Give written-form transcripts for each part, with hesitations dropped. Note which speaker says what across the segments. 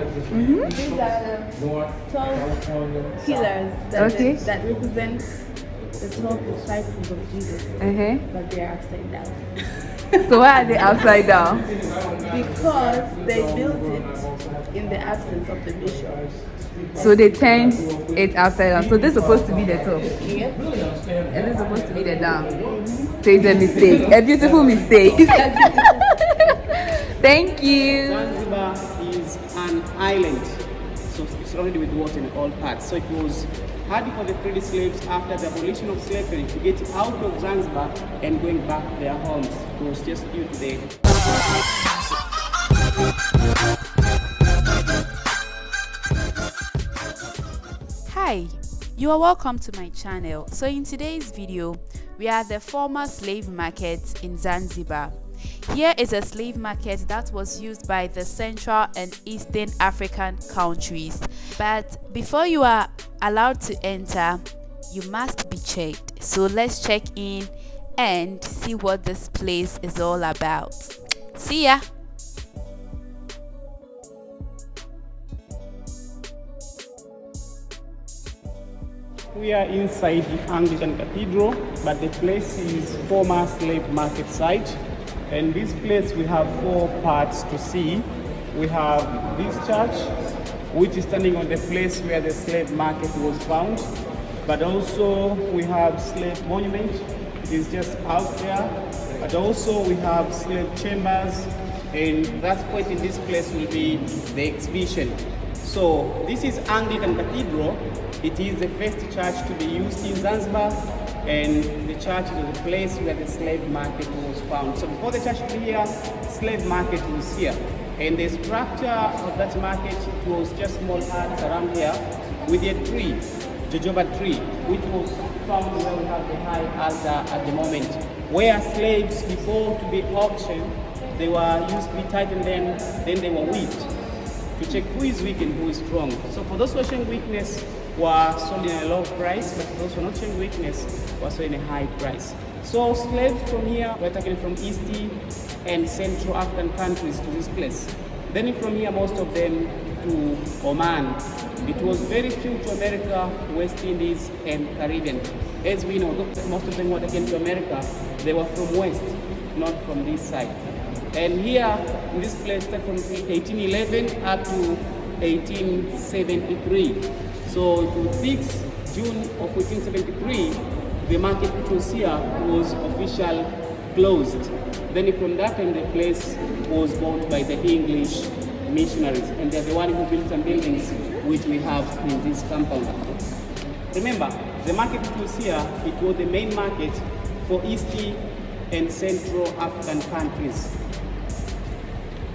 Speaker 1: These are the 12 pillars that represent the 12 disciples of Jesus, but they are upside down.
Speaker 2: So why are they upside down?
Speaker 1: Because they built it in the absence of the bishop.
Speaker 2: So they turned it upside down. So this is supposed to be the top.
Speaker 1: Yep.
Speaker 2: And this is supposed to be the down. So it's a mistake. A beautiful mistake. Thank you.
Speaker 3: Zanzibar is an island, so it's surrounded with water in all parts. So it was hard for the freed slaves after the abolition of slavery to get out of Zanzibar and going back to their homes. It was just due to the
Speaker 4: Hi, you are welcome to my channel. So in today's video, we are at the former slave market in Zanzibar. Here is a slave market that was used by the Central and Eastern African countries. But before you are allowed to enter, you must be checked. So let's check in and see what this place is all about. See ya!
Speaker 3: We are inside the Anglican Cathedral, but the place is former slave market site. And this place we have 4 parts to see. We have this church, which is standing on the place where the slave market was found. But also we have slave monument, it is just out there. But also we have slave chambers, and that point in this place will be the exhibition. So this is Anglican Cathedral. It is the first church to be used in Zanzibar, and the church is the place where the slave market was found. So before the church was here, slave market was here. And the structure of that market, it was just small huts around here with a tree, jojoba tree, which was found where we have the high altar at the moment, where slaves, before to be auctioned, they were used to be tied, and then they were whipped to check who is weak and who is strong. So for those who are showing weakness, were sold in a low price, but those who are not showing weakness were sold in a high price. So slaves from here were taken from East and Central African countries to this place. Then from here, most of them to Oman. It was very few to America, West Indies, and Caribbean. As we know, most of them were taken to America, they were from West, not from this side. And here, in this place, started from 1811 up to 1873. So to 6 June of 1873, the market which was here was officially closed. Then from that time, the place was bought by the English missionaries, and they're the one who built some buildings which we have in this compound. Remember, the market which was here, it was the main market for East and Central African countries.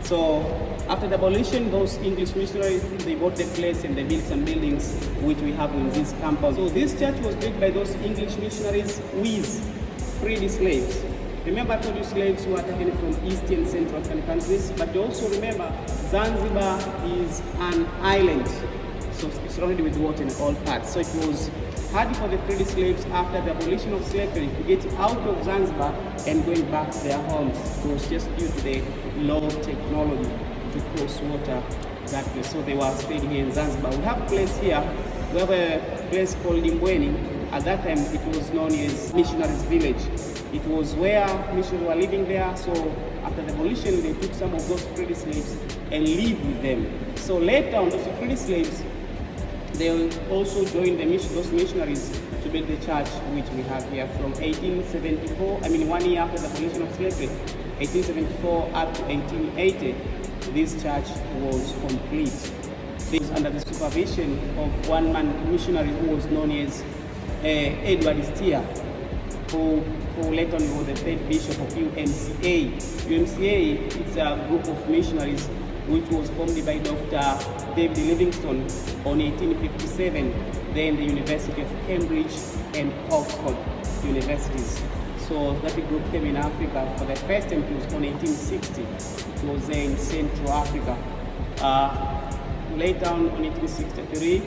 Speaker 3: So after the abolition, those English missionaries, they bought the place and they built some buildings which we have in this campus. So this church was built by those English missionaries with freed slaves. Remember, I told you slaves who are taken from East and Central African countries, but you also remember Zanzibar is an island, so it's surrounded with water in all parts. So it was hard for the freed slaves after the abolition of slavery to get out of Zanzibar and going back to their homes. It was just due to the low technology to cross water that place. So they were staying here in Zanzibar. We have a place here, we have a place called Limbweni. At that time it was known as Missionaries Village. It was where missionaries were living there. So after the abolition, they took some of those freed slaves and lived with them. So later on, those freed slaves, they also joined those missionaries to build the church which we have here from 1874, 1 year after the abolition of slavery, 1874 up to 1880, this church was complete. This was under the supervision of one man missionary who was known as Edward Steer, who later on was the third bishop of UMCA. UMCA is a group of missionaries which was formed by Dr. David Livingstone on 1857, then the University of Cambridge and Oxford universities. So that group came in Africa for the first time. It was on 1860. It was in Central Africa. Later on 1863,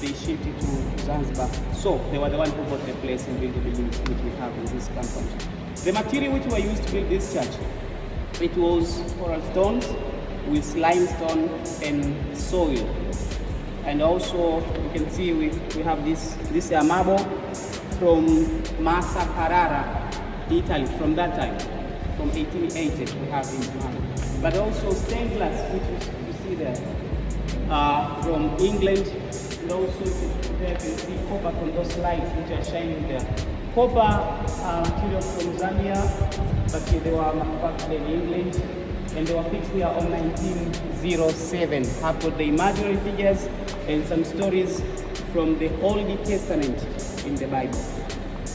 Speaker 3: they shifted to Zanzibar. So they were the one who bought the place and built the buildings which we have in this compound. The material which were used to build this church, it was coral stones, with limestone and soil. And also you can see we have this marble from Massa Carrara, Italy, from that time, from 1880 we have this marble. But also stained glass, which you see there, from England, and also there you can see copper from those lights which are shining there. Copper material from Zambia, but they were manufactured in England, and they were fixed here on 1907. I've got the imaginary figures and some stories from the Old Testament in the Bible.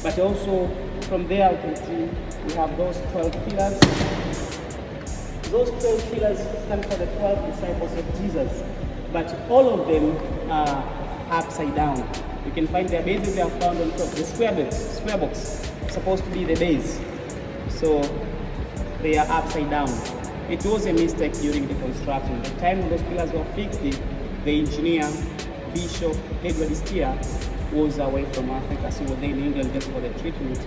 Speaker 3: But also from there you can see we have those 12 pillars. Those 12 pillars stand for the 12 disciples of Jesus, but all of them are upside down. You can find their bases, they are found on top. The square box supposed to be the base, so they are upside down. It was a mistake during the construction. The time those pillars were fixed, the engineer, Bishop Edward Steer, was away from Africa, so he was there in England just for the treatment.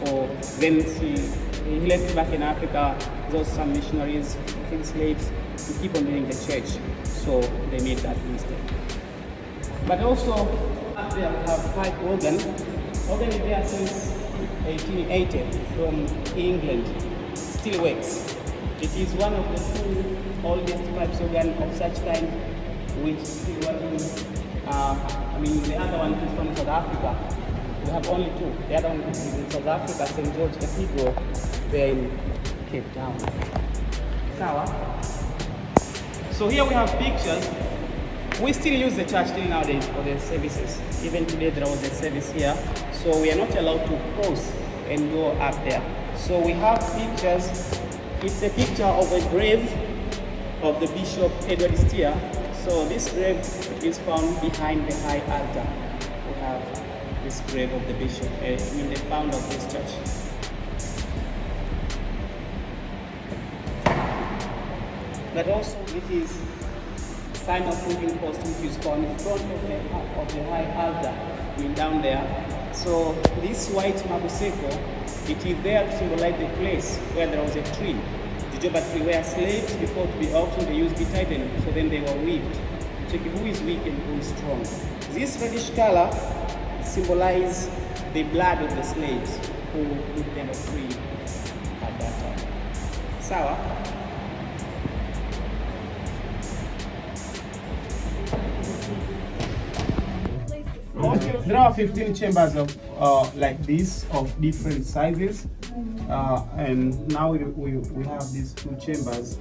Speaker 3: Or then he left back in Africa. There was some missionaries, freed slaves, to keep on doing the church, so they made that mistake. But also up there we have pipe organ. Organ is there since 1880 from England. Still works. It is one of the two oldest pipes organ of such kind which is still working. The other one is from South Africa. We have only two. The other one is in South Africa, St. George Cathedral, there in Cape Town. So here we have pictures. We still use the church till nowadays for the services. Even today there was a service here, so we are not allowed to cross and go up there. So we have pictures. It's a picture of a grave of the Bishop Edward Steer. So this grave is found behind the high altar. We have this grave of the bishop, the founder of this church. But also it is sign of moving post which is found in front of the high altar, down there. So this white mabuseko, it is there to symbolize the place where there was a tree, the joba tree, where slaves before to be auctioned they used to be tightened, so then they were whipped. Check who is weak and who is strong. This reddish color symbolizes the blood of the slaves who whipped them a tree at that time. Sawa?
Speaker 5: There are 15 chambers of like this of different sizes, and now we have these two chambers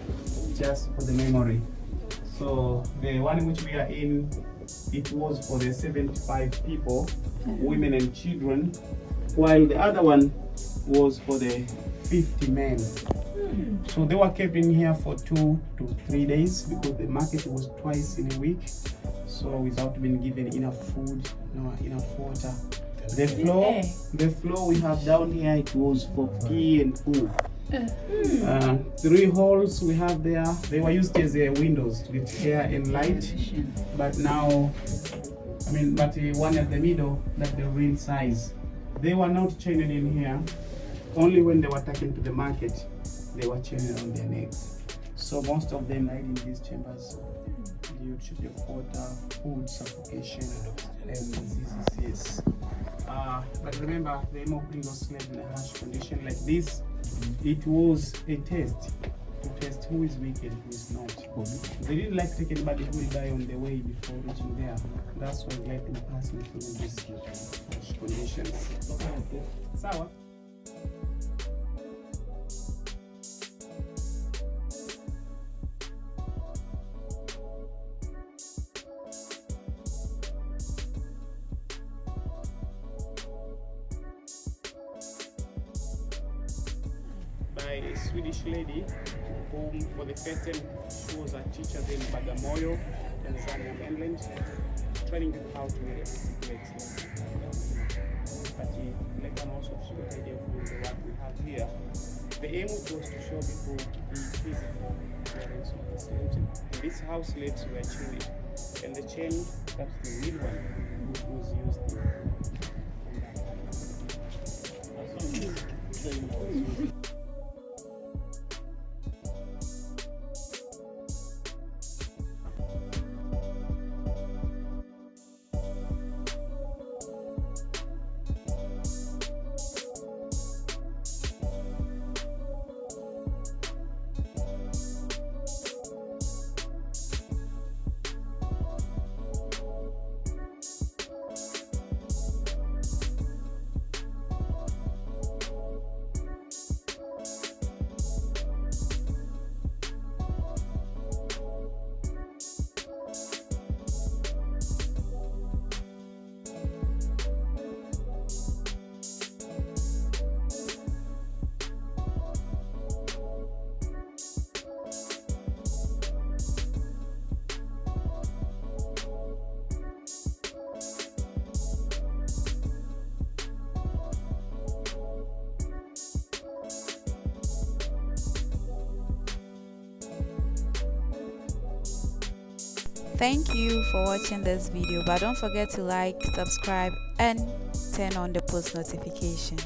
Speaker 5: just for the memory. So the one which we are in, it was for the 75 people, women and children, while the other one was for the 50 men. So they were kept in here for 2 to 3 days because the market was twice in a week. So without being given enough food, enough water. The floor we have down here, it was for pee and poo. 3 holes we have there. They were used as windows with air and light, but now, but one at the middle, that the ring size. They were not chained in here. Only when they were taken to the market, they were chained around their necks. So most of them died in these chambers. You should have water, food, suffocation, and diseases. But remember, the aim of putting those slaves in a harsh condition like this, it was a test to test who is weak and who is not. They didn't like to take anybody who will die on the way before reaching there. That's why they let them pass through these harsh conditions. Sawa. By a Swedish lady whom for the first time she was a teacher in Bagamoyo, Tanzania mainland, training people how to make slaves. But later also she got the idea of doing the work we have here. The aim was to show people the physical appearance of the slaves. In this house slaves were chained, and the chain, that's the middle one, was used in
Speaker 4: Thank you for watching this video, but don't forget to like, subscribe and turn on the post notification.